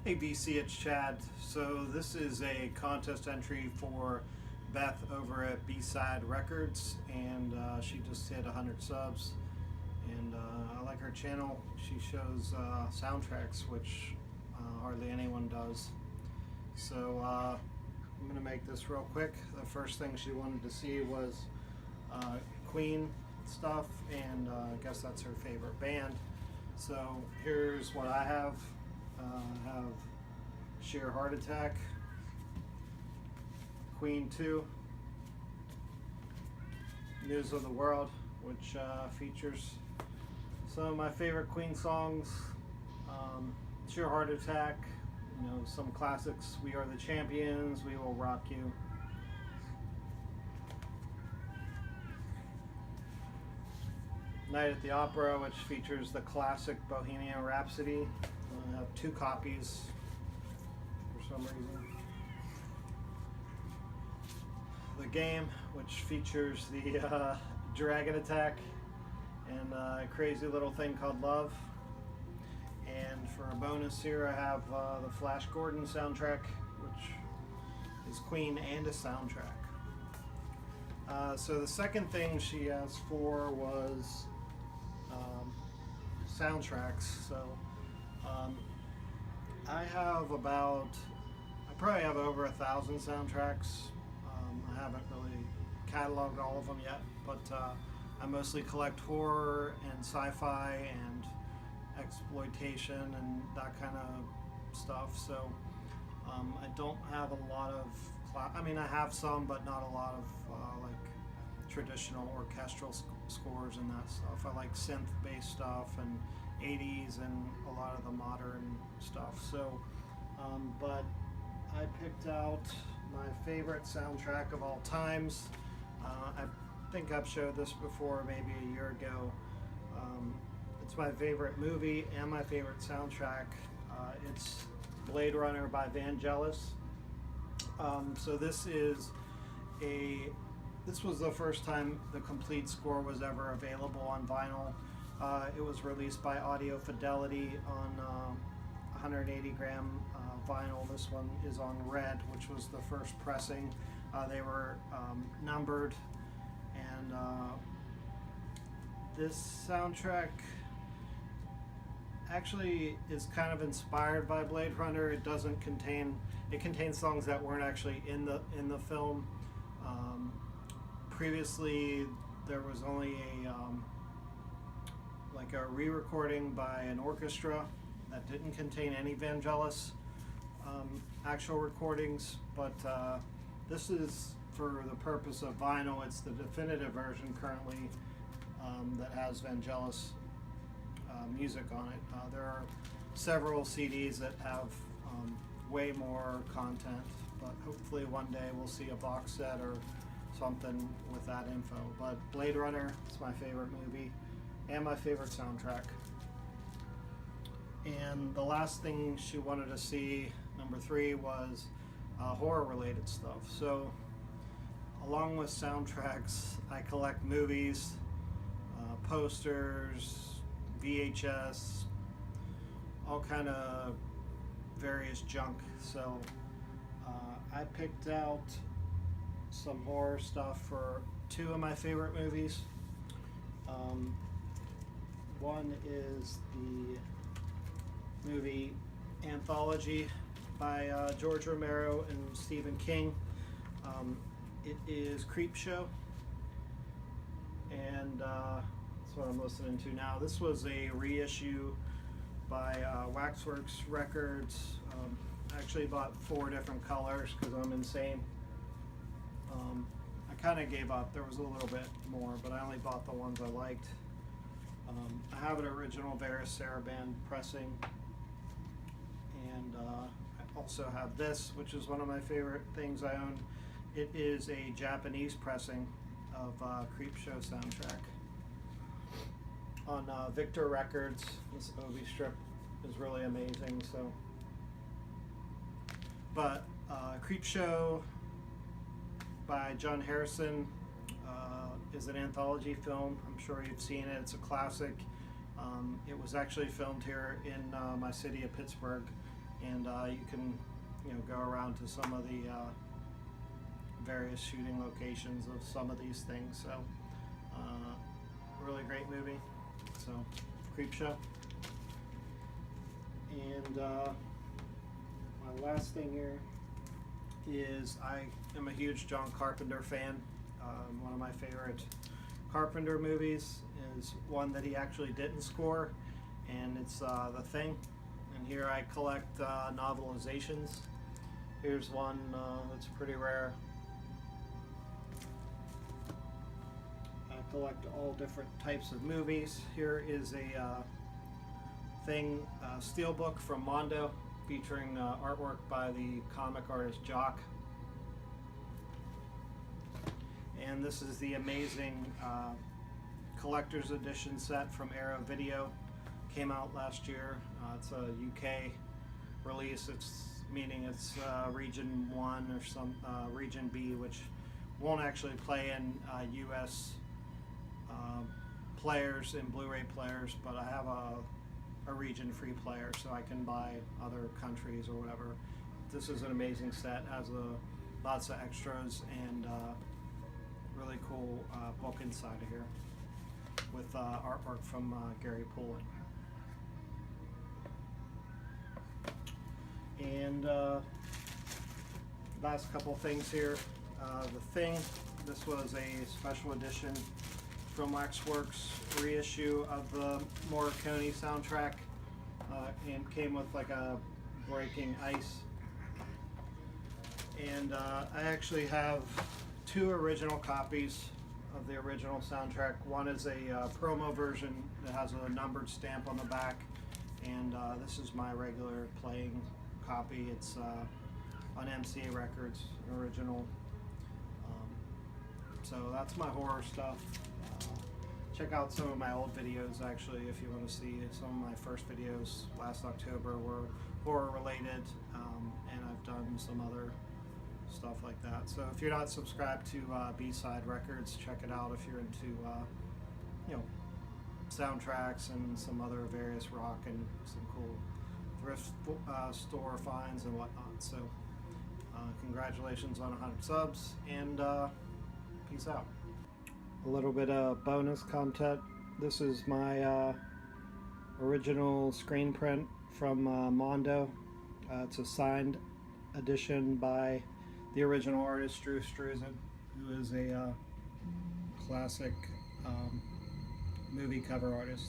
Hey BC, it's Chad. So this is a contest entry for Beth over at B-Side Records, and she just hit 100 subs. And I like her channel. She shows soundtracks, which hardly anyone does. So I'm gonna make this real quick. The first thing she wanted to see was Queen stuff, and I guess that's her favorite band. So here's what I have. I have Sheer Heart Attack, Queen 2, News of the World, which features some of my favorite Queen songs. Sheer Heart Attack, you know, some classics. We Are the Champions, We Will Rock You. Night at the Opera, which features the classic Bohemian Rhapsody. I have 2 copies for some reason. The Game, which features the Dragon Attack and a crazy little thing called Love. And for a bonus here, I have the Flash Gordon soundtrack, which is Queen and a soundtrack. So the second thing she asked for was soundtracks. So I probably have over 1,000 soundtracks. I haven't really cataloged all of them yet, but I mostly collect horror and sci-fi and exploitation and that kind of stuff. So I don't have a lot of I have some, but not a lot of like traditional orchestral scores and that stuff. I like synth-based stuff and 80s and a lot of the modern stuff. So, but I picked out my favorite soundtrack of all times. I think I've showed this before, maybe a year ago. It's my favorite movie and my favorite soundtrack. It's Blade Runner by Vangelis. So this was the first time the complete score was ever available on vinyl. It was released by Audio Fidelity on 180 gram vinyl. This one is on red, which was the first pressing. They were numbered, and this soundtrack actually is kind of inspired by Blade Runner. It contains songs that weren't actually in the film. Previously, there was only a re-recording by an orchestra that didn't contain any Vangelis actual recordings, but this is for the purpose of vinyl. It's the definitive version currently that has Vangelis music on it. There are several CDs that have way more content, but hopefully one day we'll see a box set or something with that info. But Blade Runner is my favorite movie and my favorite soundtrack. And the last thing she wanted to see, number 3, was horror related stuff. So along with soundtracks, I collect movies, posters, VHS, all kind of various junk. So I picked out some horror stuff for 2 of my favorite movies. One is the movie Anthology by George Romero and Stephen King. It is Creepshow, and that's what I'm listening to now. This was a reissue by Waxworks Records. I actually bought 4 different colors because I'm insane. I kind of gave up. There was a little bit more, but I only bought the ones I liked. I have an original Varus Saraband pressing, and I also have this, which is one of my favorite things I own. It is a Japanese pressing of Creepshow soundtrack on Victor Records. This Obi strip is really amazing. So, but Creepshow by John Harrison is an anthology film. I'm sure you've seen it. It's a classic. It was actually filmed here in my city of Pittsburgh, and you can go around to some of the various shooting locations of some of these things. So really great movie. So Creepshow. And my last thing here is I am a huge John Carpenter fan. One of my favorite Carpenter movies is one that he actually didn't score, and it's The Thing. And here I collect novelizations. Here's one that's pretty rare. I collect all different types of movies. Here is a Thing steelbook from Mondo, featuring artwork by the comic artist Jock. And this is the amazing collector's edition set from Arrow Video. Came out last year. It's a UK release. Meaning it's Region 1 or some Region B, which won't actually play in US players and Blu-ray players, but I have a region-free player, so I can buy other countries or whatever. This is an amazing set. Has lots of extras and really cool book inside of here with artwork from Gary Pullen. And last couple things here. The Thing. This was a special edition from Waxworks reissue of the Morricone soundtrack, and came with like a Breaking Ice. And I actually have two original copies of the original soundtrack. One is a promo version that has a numbered stamp on the back, and this is my regular playing copy. It's on MCA Records, original. So that's my horror stuff. Check out some of my old videos, actually, if you want to see. Some of my first videos last October were horror related, and I've done some other stuff like that. So if you're not subscribed to B-Side Records, check it out if you're into soundtracks and some other various rock and some cool thrift store finds and whatnot. So congratulations on 100 subs, and peace out. A little bit of bonus content. This is my original screen print from Mondo. It's a signed edition by the original artist Drew Struzan, who is a classic movie cover artist.